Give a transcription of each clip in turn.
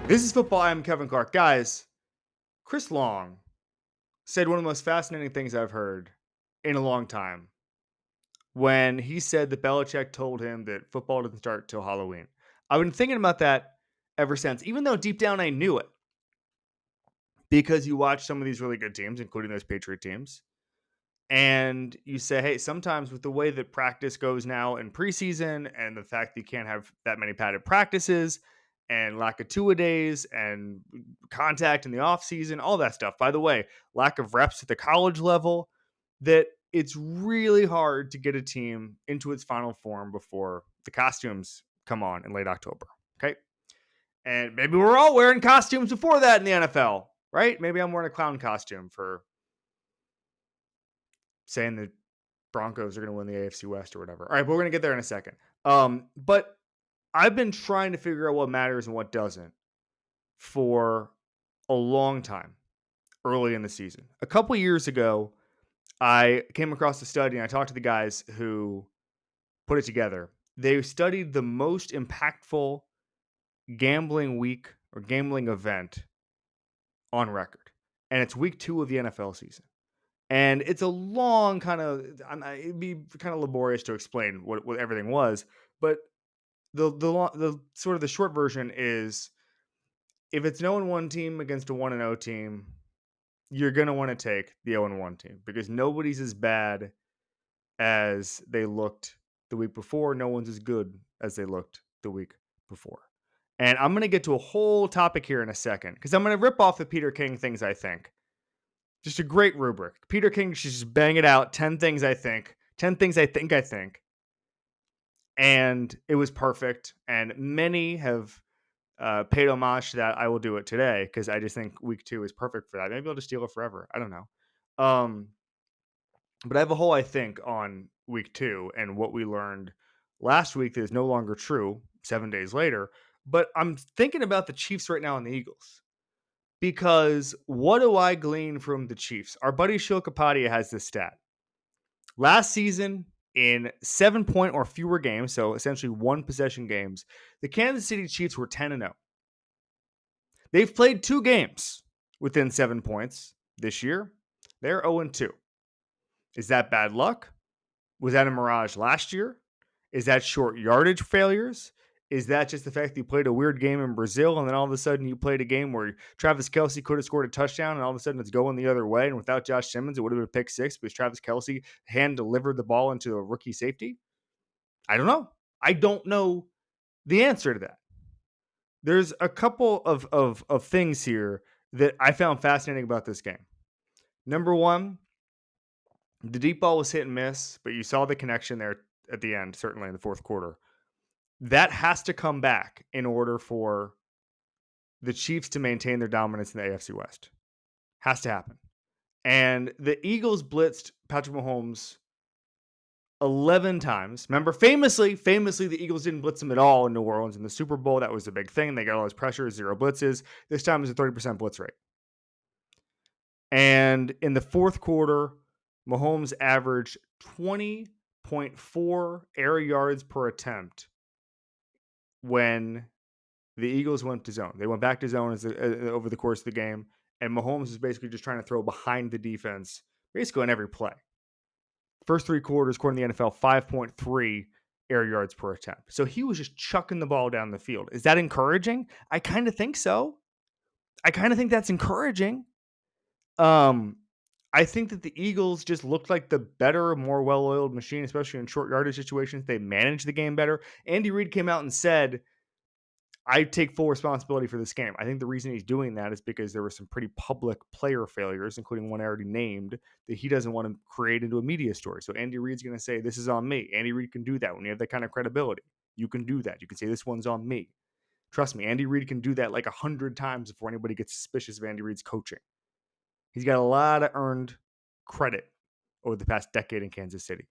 This is football. I'm Kevin Clark. Guys, Chris Long said one of the most fascinating things I've heard in a long time when he said that Belichick told him that football doesn't start till Halloween. I've been thinking about that ever since, even though deep down I knew it because you watch some of these really good teams, including those Patriot teams, and you say, hey, sometimes with the way that practice goes now in preseason and the fact that you can't have that many padded practices and lack of two-a-days and contact in the offseason, all that stuff. By the way, lack of reps at the college level, that it's really hard to get a team into its final form before the costumes come on in late October. Okay. And maybe we're all wearing costumes before that in the NFL, right? Maybe I'm wearing a clown costume for saying the Broncos are going to win the AFC West or whatever. All right, but we're going to get there in a second. But I've been trying to figure out what matters and what doesn't for a long time early in the season. A couple years ago, I came across a study and I talked to the guys who put it together. They studied the most impactful gambling week or gambling event on record. And it's week 2 of the NFL season. And it's a long kind of, it'd be kind of laborious to explain what everything was, but the sort of the short version is if it's an 0-1 team against a 1-0 team, you're going to want to take the 0-1 team because nobody's as bad as they looked the week before. No one's as good as they looked the week before. And I'm going to get to a whole topic here in a second because I'm going to rip off the Peter King things I think. Just a great rubric. Peter King should just bang it out. 10 things I think. 10 things I think. And it was perfect. And many have paid homage to that. I will do it today because I just think week 2 is perfect for that. Maybe I'll just steal it forever. I don't know. But I have a whole I think on week 2 and what we learned last week that is no longer true 7 days later. But I'm thinking about the Chiefs right now and the Eagles. Because what do I glean from the Chiefs? Our buddy Shil Kapadia has this stat. Last season, in 7-point or fewer games, so essentially one possession games, the Kansas City Chiefs were 10-0. They've played 2 games within 7 points this year. They're 0-2. Is that bad luck? Was that a mirage last year? Is that short yardage failures? Is that just the fact that you played a weird game in Brazil and then all of a sudden you played a game where Travis Kelce could have scored a touchdown and all of a sudden it's going the other way, and without Josh Simmons it would have been a pick 6 because Travis Kelce hand delivered the ball into a rookie safety? I don't know. I don't know the answer to that. There's a couple of things here that I found fascinating about this game. Number one, the deep ball was hit and miss, but you saw the connection there at the end, certainly in the fourth quarter. That has to come back in order for the Chiefs to maintain their dominance in the AFC West. Has to happen. And the Eagles blitzed Patrick Mahomes 11 times. Remember, famously, the Eagles didn't blitz him at all in New Orleans in the Super Bowl. That was a big thing. They got all this pressure, 0 blitzes. This time it was a 30% blitz rate. And in the fourth quarter, Mahomes averaged 20.4 air yards per attempt when the Eagles went to zone. They went back to zone over the course of the game, and Mahomes was basically just trying to throw behind the defense, basically on every play. First 3 quarters, according to the NFL, 5.3 air yards per attempt. So he was just chucking the ball down the field. Is that encouraging? I kind of think so. I kind of think that's encouraging. I think that the Eagles just looked like the better, more well-oiled machine, especially in short yardage situations. They managed the game better. Andy Reid came out and said, I take full responsibility for this game. I think the reason he's doing that is because there were some pretty public player failures, including one I already named, that he doesn't want to create into a media story. So Andy Reid's going to say, this is on me. Andy Reid can do that when you have that kind of credibility. You can do that. You can say, this one's on me. Trust me, Andy Reid can do that like 100 times before anybody gets suspicious of Andy Reid's coaching. He's got a lot of earned credit over the past decade in Kansas City.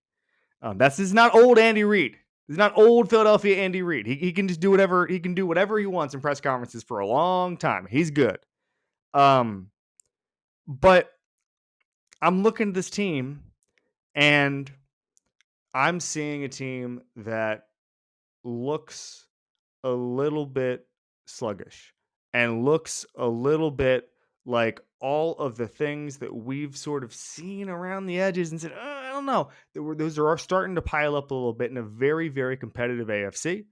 This is not old Andy Reid. This is not old Philadelphia Andy Reid. He can just do whatever he can do whatever he wants in press conferences for a long time. He's good. But I'm looking at this team and I'm seeing a team that looks a little bit sluggish. and looks a little bit like all of the things that we've sort of seen around the edges and said, I don't know. Those are starting to pile up a little bit in a very, very competitive AFC.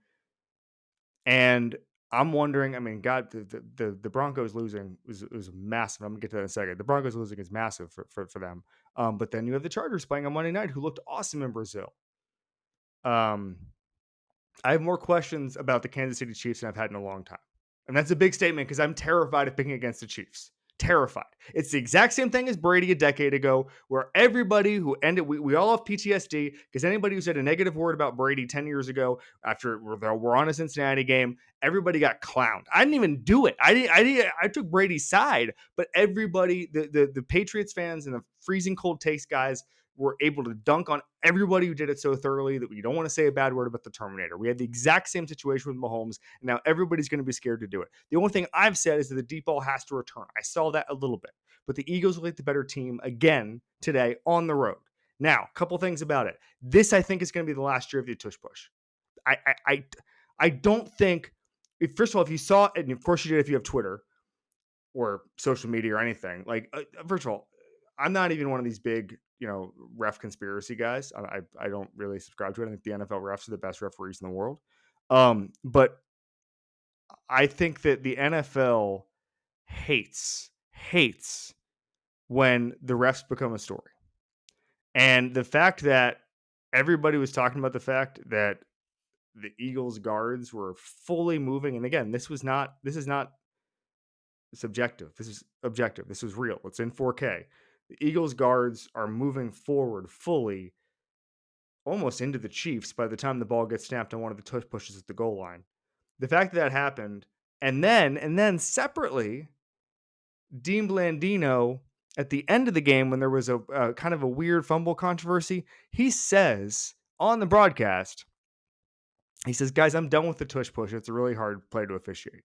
And I'm wondering, I mean, God, the Broncos losing was massive. I'm gonna get to that in a second. The Broncos losing is massive for them. But then you have the Chargers playing on Monday night, who looked awesome in Brazil. Um, I have more questions about the Kansas City Chiefs than I've had in a long time. And that's a big statement because I'm terrified of picking against the Chiefs. Terrified. It's the exact same thing as Brady a decade ago, where everybody who ended, we all have PTSD because anybody who said a negative word about Brady 10 years ago after we're on a Cincinnati game, everybody got clowned. I didn't even do it. I took Brady's side, but everybody, the Patriots fans and the freezing cold takes guys were able to dunk on everybody who did it so thoroughly that we don't want to say a bad word about the Terminator. We had the exact same situation with Mahomes, and now everybody's going to be scared to do it. The only thing I've said is that the deep ball has to return. I saw that a little bit, but the Eagles look like the better team again today on the road. Now, a couple things about it. This, I think, is going to be the last year of the tush push. I don't think. First of all, if you saw it, and of course you did if you have Twitter or social media or anything, like first of all, I'm not even one of these big, ref conspiracy guys. I don't really subscribe to it. I think the NFL refs are the best referees in the world. But I think that the NFL hates when the refs become a story. And the fact that everybody was talking about the fact that the Eagles guards were fully moving, and again, this is not subjective. This is objective. This is real. It's in 4K. The Eagles guards are moving forward fully, almost into the Chiefs by the time the ball gets snapped on one of the tush pushes at the goal line. The fact that happened, and then separately, Dean Blandino at the end of the game when there was a kind of a weird fumble controversy, he says on the broadcast, he says, "Guys, I'm done with the tush push. It's a really hard play to officiate."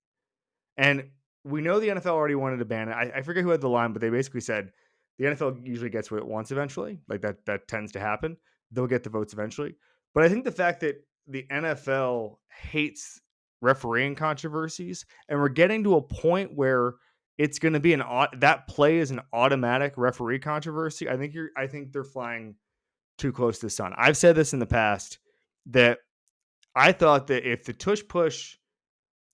And we know the NFL already wanted to ban it. I forget who had the line, but they basically said the NFL usually gets what it wants eventually. Like that tends to happen. They'll get the votes eventually. But I think the fact that the NFL hates refereeing controversies, and we're getting to a point where it's going to be that play is an automatic referee controversy. I think they're flying too close to the sun. I've said this in the past that I thought that if the tush push,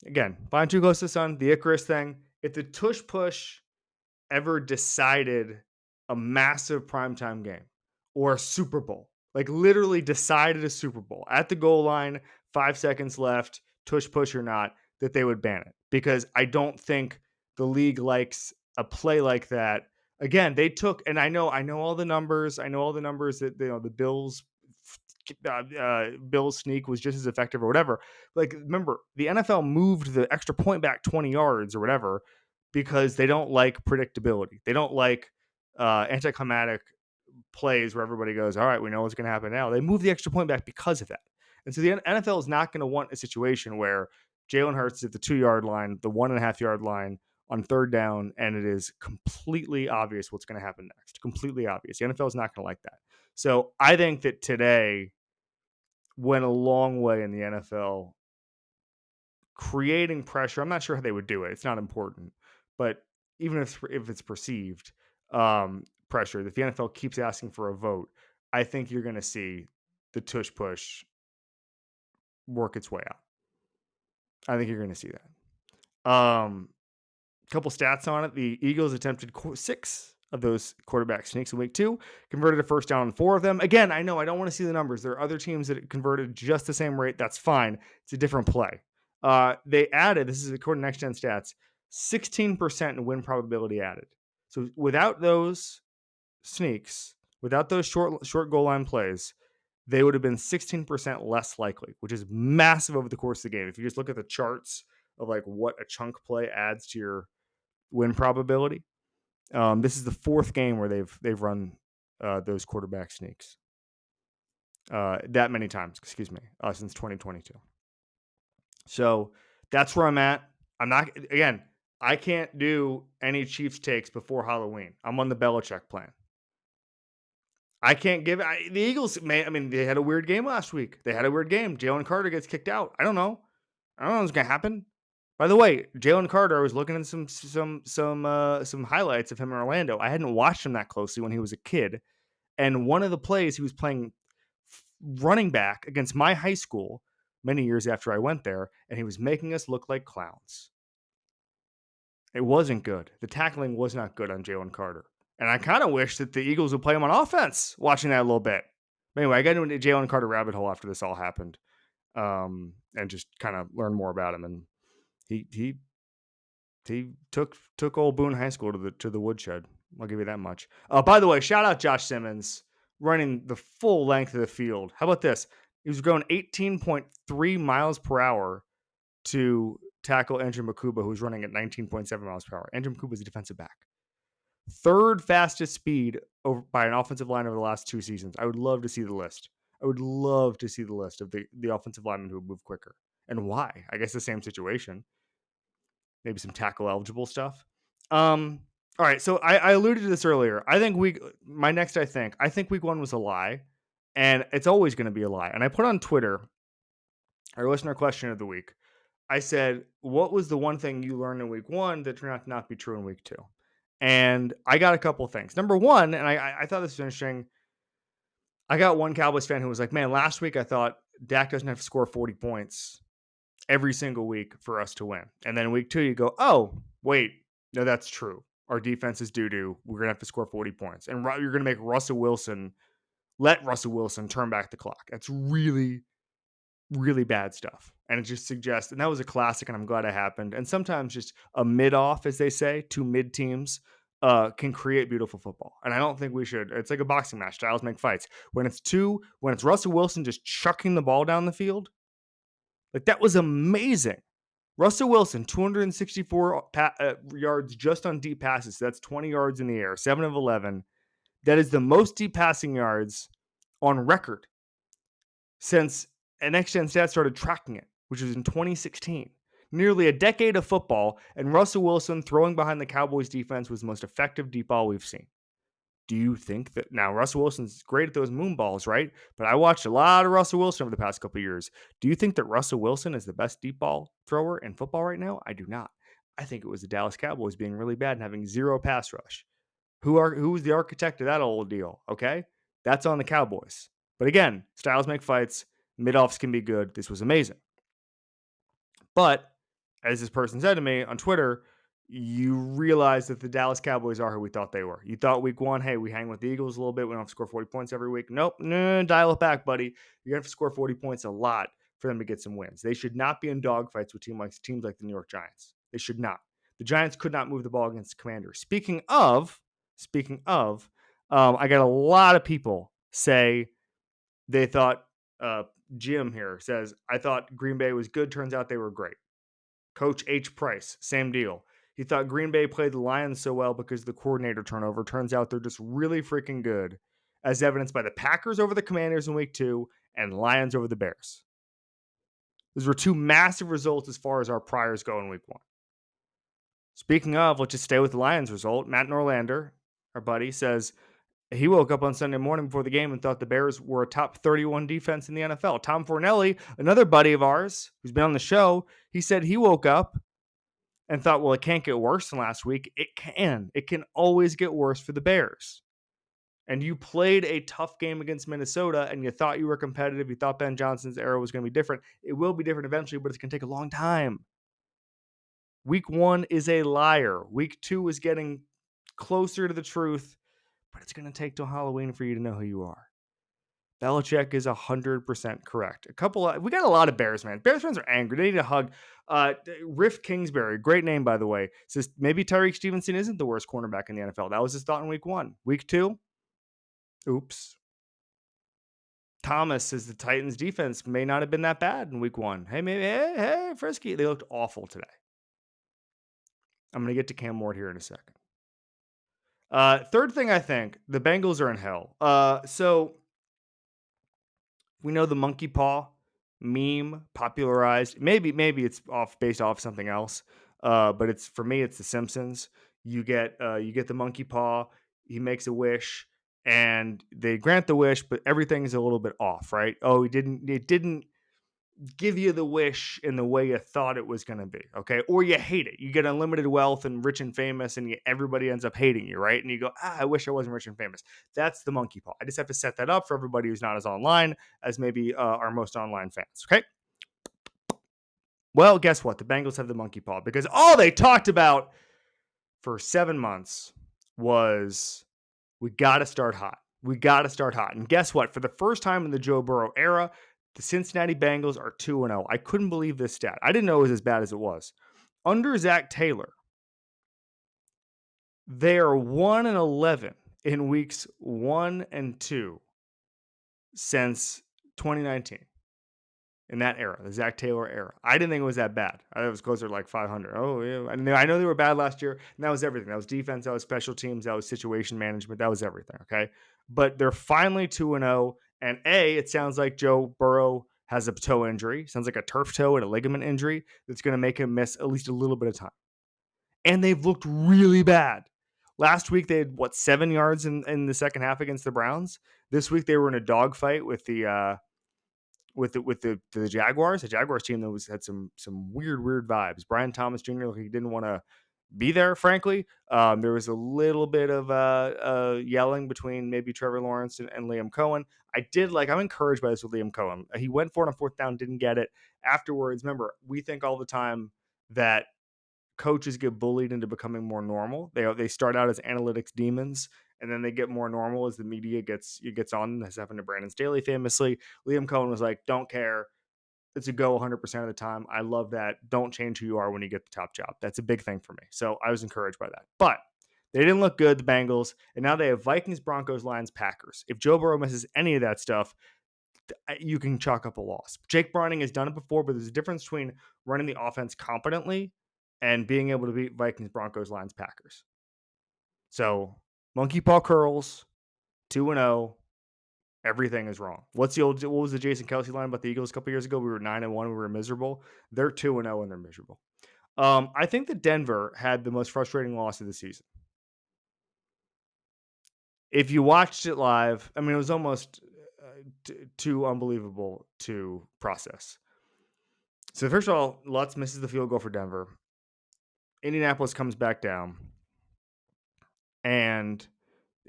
again, flying too close to the sun, the Icarus thing, if the tush push ever decided a massive primetime game or a Super Bowl, like literally decided a Super Bowl at the goal line, 5 seconds left, tush push or not, that they would ban it. Because I don't think the league likes a play like that. Again, they took, and I know all the numbers. I know all the numbers that the Bills sneak was just as effective or whatever. Like, remember, the NFL moved the extra point back 20 yards or whatever because they don't like predictability. They don't like anticlimactic plays where everybody goes, all right, we know what's going to happen now. They move the extra point back because of that. And so the NFL is not going to want a situation where Jalen Hurts is at the 2-yard line, the 1.5-yard line on third down, and it is completely obvious what's going to happen next. Completely obvious. The NFL is not going to like that. So I think that today went a long way in the NFL creating pressure. I'm not sure how they would do it. It's not important. But even if it's perceived pressure, if the NFL keeps asking for a vote, I think you're going to see the tush push work its way out. I think you're going to see that. Couple stats on it. The Eagles attempted 6 of those quarterback sneaks in week 2, converted a first down on 4 of them. Again, I know I don't want to see the numbers. There are other teams that converted just the same rate. That's fine. It's a different play. They added, this is according to Next Gen Stats, 16% in win probability added. So without those sneaks, without those short goal line plays, they would have been 16% less likely, which is massive over the course of the game. If you just look at the charts of like what a chunk play adds to your win probability, this is the 4th game where they've run those quarterback sneaks that many times. Excuse me, since 2022. So that's where I'm at. I'm not, again, I can't do any Chiefs takes before Halloween. I'm on the Belichick plan. I can't give the Eagles. They had a weird game last week. They had a weird game. Jalen Carter gets kicked out. I don't know what's going to happen. By the way, Jalen Carter, I was looking at some highlights of him in Orlando. I hadn't watched him that closely when he was a kid, and one of the plays he was playing running back against my high school many years after I went there, and he was making us look like clowns. It wasn't good. The tackling was not good on Jalen Carter. And I kind of wish that the Eagles would play him on offense watching that a little bit. But anyway, I got into a Jalen Carter rabbit hole after this all happened, and just kind of learned more about him. And he took old Boone High School to the woodshed. I'll give you that much. By the way, shout out Josh Simmons running the full length of the field. How about this? He was going 18.3 miles per hour to tackle Andrew Makuba, who's running at 19.7 miles per hour. Andrew Makuba is a defensive back. Third fastest speed by an offensive line over the last 2 seasons. I would love to see the list. I would love to see the list of the offensive linemen who would move quicker. And why? I guess the same situation. Maybe some tackle eligible stuff. All right, so I alluded to this earlier. I think week 1 was a lie, and it's always going to be a lie. And I put on Twitter our listener question of the week. I said, what was the one thing you learned in week 1 that turned out to not be true in week 2? And I got a couple of things. Number one, and I thought this was interesting. I got one Cowboys fan who was like, man, last week I thought Dak doesn't have to score 40 points every single week for us to win. And then week 2, you go, oh, wait, no, that's true. Our defense is doo-doo. We're going to have to score 40 points. And you're going to make let Russell Wilson turn back the clock. That's really, really bad stuff. And it just suggests, and that was a classic, and I'm glad it happened. And sometimes just a mid-off, as they say, 2 mid teams can create beautiful football. And I don't think we should. It's like a boxing match. Styles make fights. When it's Russell Wilson just chucking the ball down the field, like that was amazing. Russell Wilson, 264 yards just on deep passes. So that's 20 yards in the air, 7 of 11. That is the most deep passing yards on record since Next Gen Stats started tracking it, which was in 2016. Nearly a decade of football, and Russell Wilson throwing behind the Cowboys defense was the most effective deep ball we've seen. Do you think that now Russell Wilson's great at those moon balls, right? But I watched a lot of Russell Wilson over the past couple of years. Do you think that Russell Wilson is the best deep ball thrower in football right now? I do not. I think it was the Dallas Cowboys being really bad and having zero pass rush. Who's the architect of that old deal? Okay, that's on the Cowboys. But again, styles make fights. Mid-offs can be good. This was amazing. But as this person said to me on Twitter, you realize that the Dallas Cowboys are who we thought they were. You thought week 1, hey, we hang with the Eagles a little bit. We don't have to score 40 points every week. Nope. No, dial it back, buddy. You're going to have to score 40 points a lot for them to get some wins. They should not be in dogfights with teams like the New York Giants. They should not. The Giants could not move the ball against the Commanders. Speaking of, I got a lot of people say they thought, Jim here says, I thought Green Bay was good. Turns out they were great. Coach H. Price, same deal. He thought Green Bay played the Lions so well because of the coordinator turnover. Turns out they're just really freaking good, as evidenced by the Packers over the Commanders in week 2 and Lions over the Bears. Those were 2 massive results as far as our priors go in week 1. Speaking of, let's just stay with the Lions result. Matt Norlander, our buddy, says he woke up on Sunday morning before the game and thought the Bears were a top 31 defense in the NFL. Tom Fornelli, another buddy of ours who's been on the show, he said he woke up and thought, well, it can't get worse than last week. It can. It can always get worse for the Bears. And you played a tough game against Minnesota, and you thought you were competitive. You thought Ben Johnson's era was going to be different. It will be different eventually, but it's going to take a long time. Week 1 is a liar. Week 2 is getting closer to the truth, but it's going to take till Halloween for you to know who you are. Belichick is 100% correct. We got a lot of Bears fans. Bears fans are angry. They need a hug. Riff Kingsbury, great name, by the way, says maybe Tyreek Stevenson isn't the worst cornerback in the NFL. That was his thought in week 1. Week 2, oops. Thomas says the Titans defense may not have been that bad in week 1. Hey, Frisky. They looked awful today. I'm going to get to Cam Ward here in a second. Third thing, I think, the Bengals are in hell. So we know the monkey paw meme popularized. Maybe it's based off something else. But it's for me, it's The Simpsons. You get the monkey paw. He makes a wish, and they grant the wish, but everything's a little bit off, right? Oh, it didn't give you the wish in the way you thought it was going to be, okay? Or you hate it. You get unlimited wealth and rich and famous, and everybody ends up hating you, right? And you go, I wish I wasn't rich and famous. That's the monkey paw. I just have to set that up for everybody who's not as online as maybe our most online fans, okay? Well, guess what? The Bengals have the monkey paw because all they talked about for 7 months was we got to start hot. We got to start hot. And guess what? For the first time in the Joe Burrow era, the Cincinnati Bengals are 2-0. I couldn't believe this stat. I didn't know it was as bad as it was. Under Zach Taylor, they are 1-11 in weeks 1 and 2 since 2019. In that era, the Zach Taylor era. I didn't think it was that bad. I thought it was closer to like 500. Oh, yeah. I know they were bad last year, and that was everything. That was defense, that was special teams, that was situation management, that was everything, okay? But they're finally 2-0, and it sounds like Joe Burrow has a toe injury. Sounds like a turf toe and a ligament injury that's going to make him miss at least a little bit of time. And they've looked really bad. Last week, they had, 7 yards in the second half against the Browns? This week, they were in a dogfight with the Jaguars. The Jaguars team that had some weird vibes. Brian Thomas Jr. He didn't want to be there, frankly. There was a little bit of yelling between maybe Trevor Lawrence and Liam Cohen. I'm encouraged by this with Liam Cohen. He went for it on fourth down, didn't get it. Afterwards, remember, we think all the time that coaches get bullied into becoming more normal. They start out as analytics demons, and then they get more normal as the media gets on. That's happened to Brandon Staley famously. Liam Cohen was like, don't care. It's a go 100% of the time. I love that. Don't change who you are when you get the top job. That's a big thing for me. So I was encouraged by that. But they didn't look good, the Bengals, and now they have Vikings, Broncos, Lions, Packers. If Joe Burrow misses any of that stuff, you can chalk up a loss. Jake Browning has done it before, but there's a difference between running the offense competently and being able to beat Vikings, Broncos, Lions, Packers. So monkey paw curls, 2-0. Everything is wrong. What was the Jason Kelsey line about the Eagles a couple years ago? We were 9-1. We were miserable. They're 2-0 and they're miserable. I think that Denver had the most frustrating loss of the season. If you watched it live, it was almost too unbelievable to process. So first of all, Lutz misses the field goal for Denver. Indianapolis comes back down. And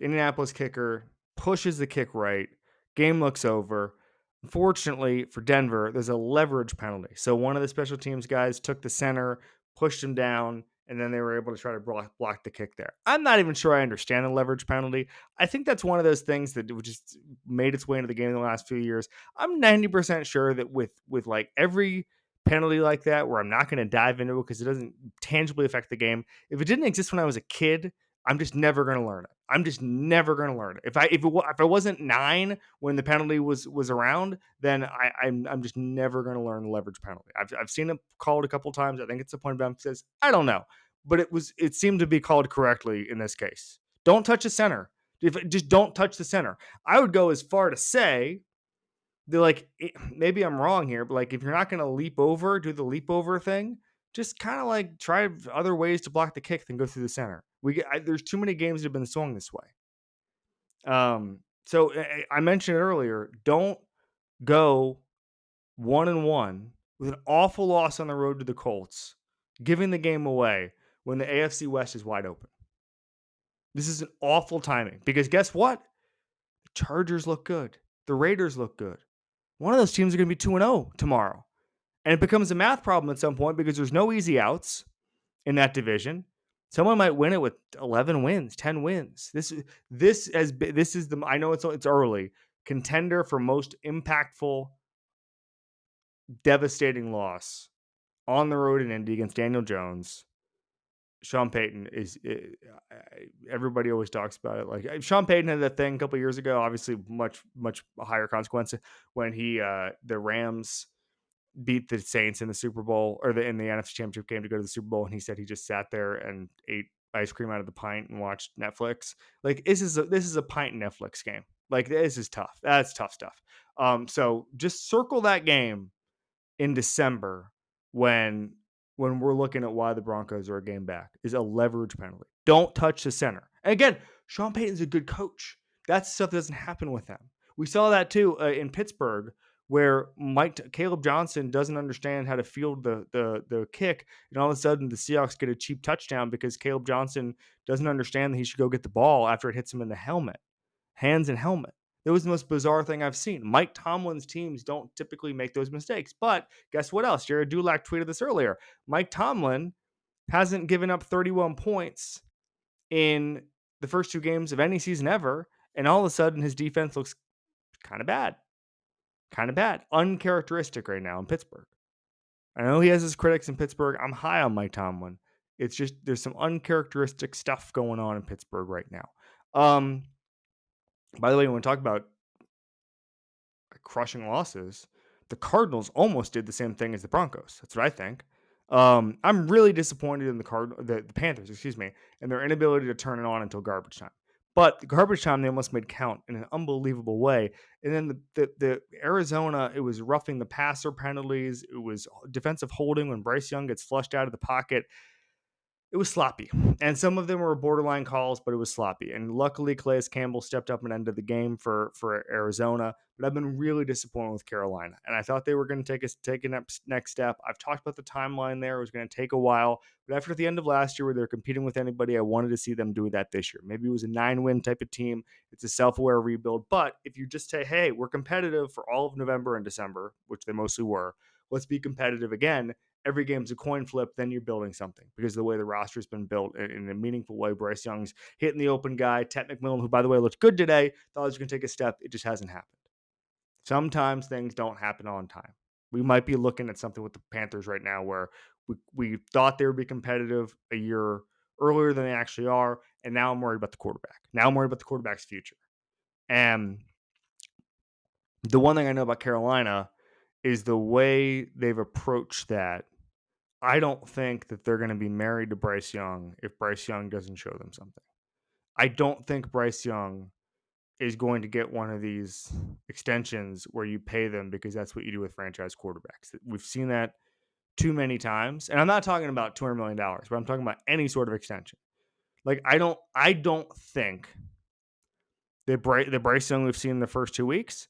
Indianapolis kicker pushes the kick right. Game looks over. Unfortunately for Denver, there's a leverage penalty. So one of the special teams guys took the center, pushed him down, and then they were able to try to block the kick there. I'm not even sure I understand the leverage penalty. I think that's one of those things that just made its way into the game in the last few years. I'm 90% sure that with like every penalty like that, where I'm not going to dive into it because it doesn't tangibly affect the game. If it didn't exist when I was a kid, I'm just never going to learn it. I'm just never going to learn it. If I wasn't 9 when the penalty was around, then I'm just never going to learn the leverage penalty. I've seen it called a couple times. I think it's a point of emphasis. I don't know, but it seemed to be called correctly in this case. Don't touch the center. Just don't touch the center. I would go as far to say that, maybe I'm wrong here, but if you're not going to do the leap over thing, just kind of try other ways to block the kick than go through the center. There's too many games that have been swung this way. So I mentioned earlier, don't go 1-1 with an awful loss on the road to the Colts, giving the game away when the AFC West is wide open. This is an awful timing because guess what? The Chargers look good. The Raiders look good. One of those teams are going to be 2-0 tomorrow. And it becomes a math problem at some point because there's no easy outs in that division. Someone might win it with 11 wins, 10 wins. This is the, I know it's early, contender for most impactful, devastating loss on the road in Indy against Daniel Jones. Sean Payton everybody always talks about it. Sean Payton had that thing a couple years ago, obviously much higher consequence when the Rams beat the Saints in the Super Bowl or in the NFC Championship game to go to the Super Bowl, and he said he just sat there and ate ice cream out of the pint and watched Netflix. This is a pint Netflix game. This is tough. That's tough stuff. So just circle that game in December when we're looking at why the Broncos are a game back is a leverage penalty. Don't touch the center. And again, Sean Payton's a good coach. That stuff doesn't happen with them. We saw that too in Pittsburgh where Caleb Johnson doesn't understand how to field the kick, and all of a sudden the Seahawks get a cheap touchdown because Caleb Johnson doesn't understand that he should go get the ball after it hits him in the hands and helmet. It was the most bizarre thing I've seen. Mike Tomlin's teams don't typically make those mistakes. But guess what else? Jared Dulac tweeted this earlier. Mike Tomlin hasn't given up 31 points in the first 2 games of any season ever, and all of a sudden his defense looks kind of bad. Kind of bad. Uncharacteristic right now in Pittsburgh. I know he has his critics in Pittsburgh. I'm high on Mike Tomlin. It's just there's some uncharacteristic stuff going on in Pittsburgh right now. By the way, when we talk about crushing losses, the Cardinals almost did the same thing as the Broncos. That's what I think. I'm really disappointed in the Panthers, and their inability to turn it on until garbage time. But the garbage time they almost made count in an unbelievable way. And then the Arizona, it was roughing the passer penalties. It was defensive holding when Bryce Young gets flushed out of the pocket. It was sloppy, and some of them were borderline calls, but it was sloppy. And luckily, Calais Campbell stepped up and ended the game for Arizona. But I've been really disappointed with Carolina, and I thought they were going to take a next step. I've talked about the timeline there; it was going to take a while. But after the end of last year, where they're competing with anybody, I wanted to see them do that this year. Maybe it was a 9-win type of team. It's a self-aware rebuild. But if you just say, "Hey, we're competitive for all of November and December," which they mostly were, let's be competitive again. Every game's a coin flip, then you're building something because of the way the roster's been built in a meaningful way. Bryce Young's hitting the open guy. Ted McMillan, who, by the way, looked good today, thought he was going to take a step. It just hasn't happened. Sometimes things don't happen on time. We might be looking at something with the Panthers right now where we thought they would be competitive a year earlier than they actually are, and now I'm worried about the quarterback. Now I'm worried about the quarterback's future. And the one thing I know about Carolina is the way they've approached that. I don't think that they're going to be married to Bryce Young if Bryce Young doesn't show them something. I don't think Bryce Young is going to get one of these extensions where you pay them because that's what you do with franchise quarterbacks. We've seen that too many times. And I'm not talking about $200 million, but I'm talking about any sort of extension. Like, I don't think that Bryce Young we've seen in the first 2 weeks,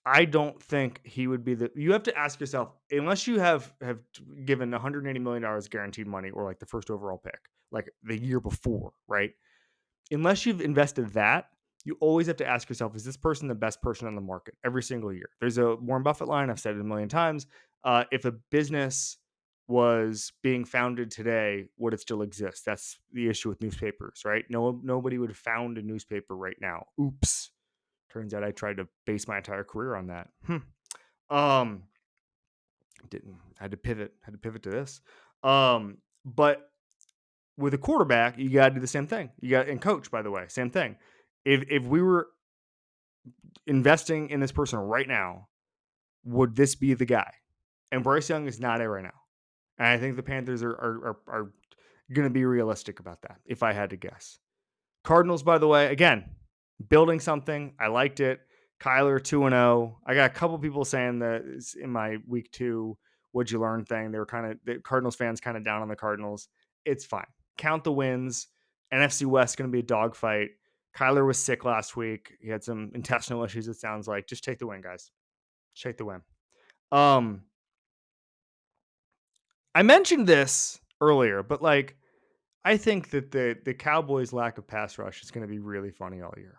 I don't think he would be you have to ask yourself, unless you have given $180 million guaranteed money or like the first overall pick, like the year before, right? Unless you've invested that, you always have to ask yourself, is this person the best person on the market every single year? There's a Warren Buffett line, I've said it a million times. If a business was being founded today, would it still exist? That's the issue with newspapers, right? Nobody would found a newspaper right now. Oops. Turns out I tried to base my entire career on that. Didn't. Had to pivot to this. But with a quarterback, you got to do the same thing. And coach, by the way, same thing. If we were investing in this person right now, would this be the guy? And Bryce Young is not it right now. And I think the Panthers are going to be realistic about that, if I had to guess. Cardinals, by the way, again, building something. I liked it. Kyler 2-0. I got a couple people saying that in my week 2 what'd you learn thing. They were the Cardinals fans kind of down on the Cardinals. It's fine. Count the wins. NFC West going to be a dogfight. Kyler was sick last week. He had some intestinal issues, it sounds like. Just take the win, guys. Take the win. I mentioned this earlier, but like, I think that the Cowboys' lack of pass rush is going to be really funny all year.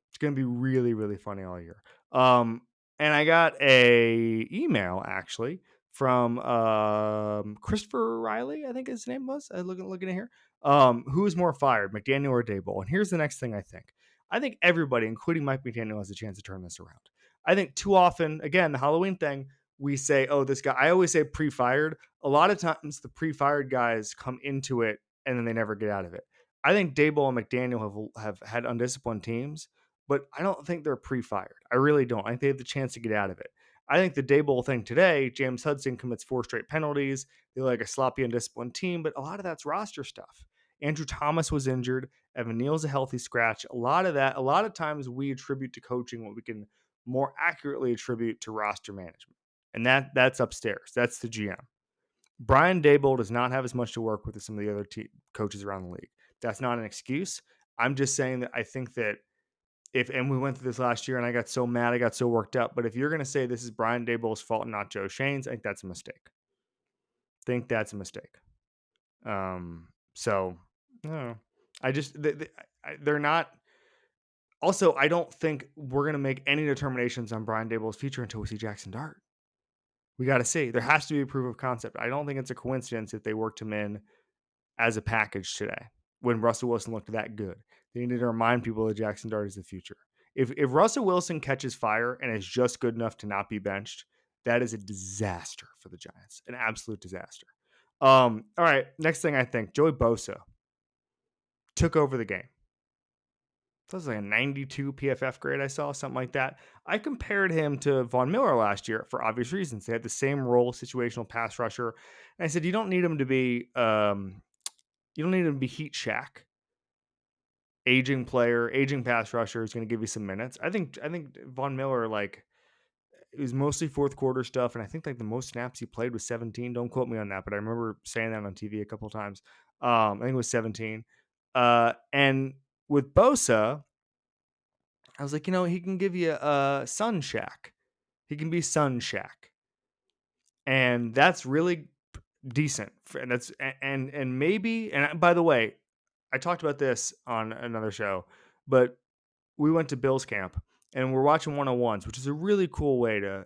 It's going to be really, really funny all year. And I got a email actually from Christopher Riley, I think his name was. Looking at here. Who is more fired, McDaniel or Daboll? And here's the next thing I think. I think everybody, including Mike McDaniel, has a chance to turn this around. I think too often, again, the Halloween thing, we say, oh, this guy, I always say pre-fired. A lot of times the pre-fired guys come into it and then they never get out of it. I think Daboll and McDaniel have had undisciplined teams, but I don't think they're pre-fired. I really don't. I think they have the chance to get out of it. I think the Daboll thing today, James Hudson commits 4 straight penalties. They're like a sloppy, undisciplined team, but a lot of that's roster stuff. Andrew Thomas was injured. Evan Neal's a healthy scratch. A lot of times we attribute to coaching what we can more accurately attribute to roster management. And that's upstairs. That's the GM. Brian Daboll does not have as much to work with as some of the other coaches around the league. That's not an excuse. I'm just saying that I think that and we went through this last year, and I got so mad, I got so worked up. But if you're gonna say this is Brian Daboll's fault and not Joe Shane's, I think that's a mistake. Think that's a mistake. So I don't know. I just they're not. Also, I don't think we're gonna make any determinations on Brian Daboll's future until we see Jackson Dart. We got to see. There has to be a proof of concept. I don't think it's a coincidence if they worked him in as a package today when Russell Wilson looked that good. They needed to remind people that Jackson Dart is the future. If Russell Wilson catches fire and is just good enough to not be benched, that is a disaster for the Giants. An absolute disaster. All right. Next thing I think, Joey Bosa took over the game. That was like a 92 PFF grade I saw, something like that. I compared him to Von Miller last year for obvious reasons. They had the same role, situational pass rusher. And I said, you don't need him to be heat shack. Aging player, aging pass rusher is going to give you some minutes. I think Von Miller, like, it was mostly fourth quarter stuff, and I think like the most snaps he played was 17. Don't quote me on that, but I remember saying that on TV a couple of times. I think it was 17. And with Bosa, I was like, he can give you a Sun Shack. He can be Sun Shack, and that's really decent. And that's and maybe. And by the way, I talked about this on another show, but we went to Bills camp and we're watching 101s, which is a really cool way to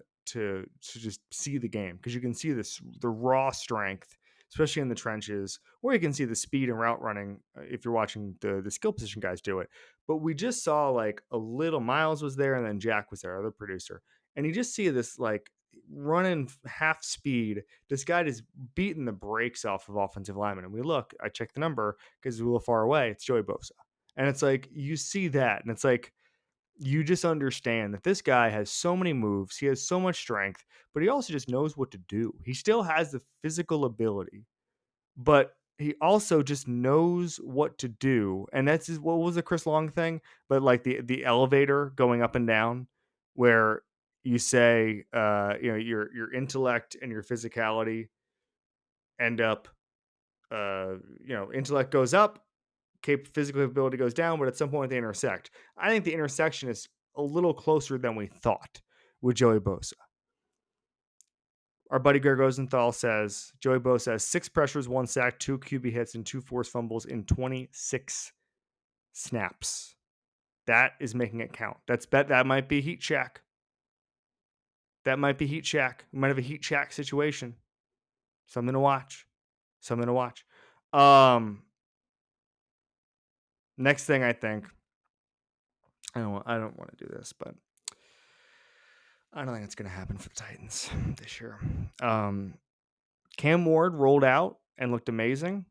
just see the game because you can see the raw strength, especially in the trenches, or you can see the speed and route running if you're watching the skill position guys do it. But we just saw like a little Miles was there and then Jack was there, other producer, and you just see this like running half speed. This guy is beating the brakes off of offensive linemen. And we look, I checked the number because it's a little far away. It's Joey Bosa. And it's like, you see that, and it's like, you just understand that this guy has so many moves. He has so much strength, but he also just knows what to do. He still has the physical ability, but he also just knows what to do. And that's just, what was the Chris Long thing? But like the elevator going up and down, where you say, your intellect and your physicality end up, intellect goes up, physical ability goes down, but at some point they intersect. I think the intersection is a little closer than we thought with Joey Bosa. Our buddy Greg Rosenthal says Joey Bosa has 6 pressures, 1 sack, 2 QB hits, and 2 forced fumbles in 26 snaps. That is making it count. That might be heat shack. That might be heat shack. We might have a heat shack situation. Something to watch. Next thing I think, I don't want to do this, but I don't think it's going to happen for the Titans this year. Cam Ward rolled out and looked amazing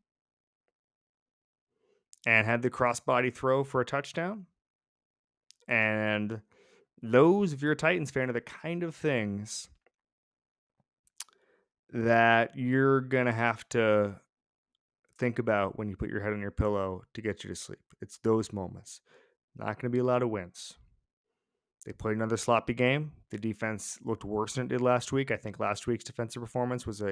and had the crossbody throw for a touchdown. And those, if you're a Titans fan, are the kind of things that you're going to have to think about when you put your head on your pillow to get you to sleep. It's those moments. Not going to be a lot of wins. They played another sloppy game. The defense looked worse than it did last week. I think last week's defensive performance was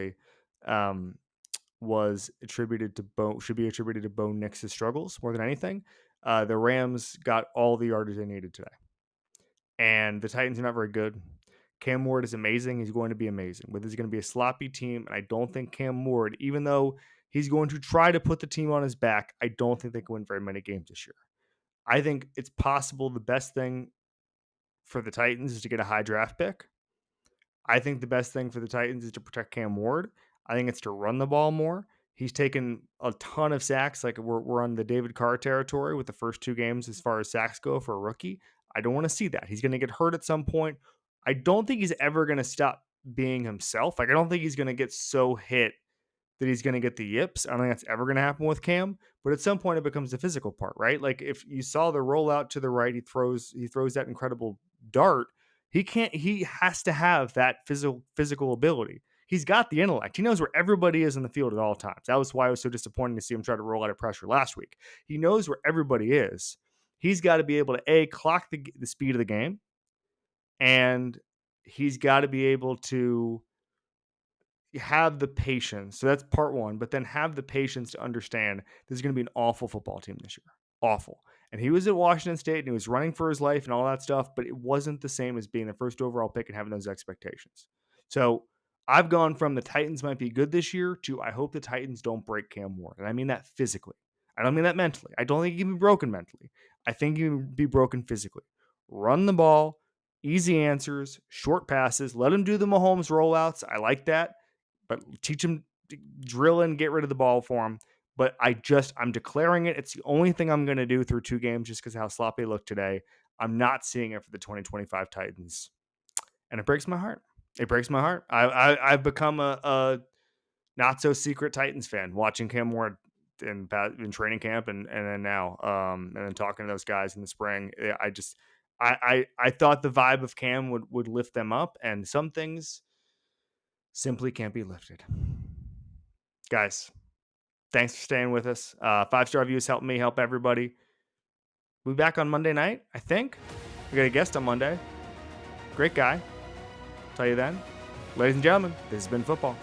attributed to should be attributed to Bo Nix's struggles more than anything. The Rams got all the yardage they needed today, and the Titans are not very good. Cam Ward is amazing. He's going to be amazing, but this is going to be a sloppy team, and I don't think Cam Ward, even though he's going to try to put the team on his back, I don't think they can win very many games this year. I think it's possible the best thing for the Titans is to get a high draft pick. I think the best thing for the Titans is to protect Cam Ward. I think it's to run the ball more. He's taken a ton of sacks. Like we're on the David Carr territory with the first 2 games as far as sacks go for a rookie. I don't want to see that. He's going to get hurt at some point. I don't think he's ever going to stop being himself. Like I don't think he's going to get so hit that he's going to get the yips. I don't think that's ever going to happen with Cam. But at some point it becomes the physical part, right? Like if you saw the rollout to the right, he throws that incredible dart. He has to have that physical ability. He's got the intellect. He knows where everybody is in the field at all times. That was why it was so disappointing to see him try to roll out of pressure last week. He knows where everybody is. He's got to be able to clock the speed of the game, and he's got to be able to have the patience. So that's part one, but then have the patience to understand this is going to be an awful football team this year. Awful. And he was at Washington State and he was running for his life and all that stuff, but it wasn't the same as being the first overall pick and having those expectations. So I've gone from the Titans might be good this year to I hope the Titans don't break Cam Ward. And I mean that physically. I don't mean that mentally. I don't think he can be broken mentally. I think he can be broken physically. Run the ball, easy answers, short passes. Let him do the Mahomes rollouts. I like that. But teach him, drill and get rid of the ball for him. But I'm declaring it. It's the only thing I'm going to do through 2 games just because how sloppy they look today. I'm not seeing it for the 2025 Titans. And it breaks my heart. It breaks my heart. I've become a not so secret Titans fan watching Cam Ward in training camp and then now and then talking to those guys in the spring. I thought the vibe of Cam would lift them up, and some things simply can't be lifted. Guys, thanks for staying with us. 5-star reviews help me, help everybody. We'll be back on Monday night, I think. We got a guest on Monday. Great guy. Tell you then. Ladies and gentlemen, this has been football.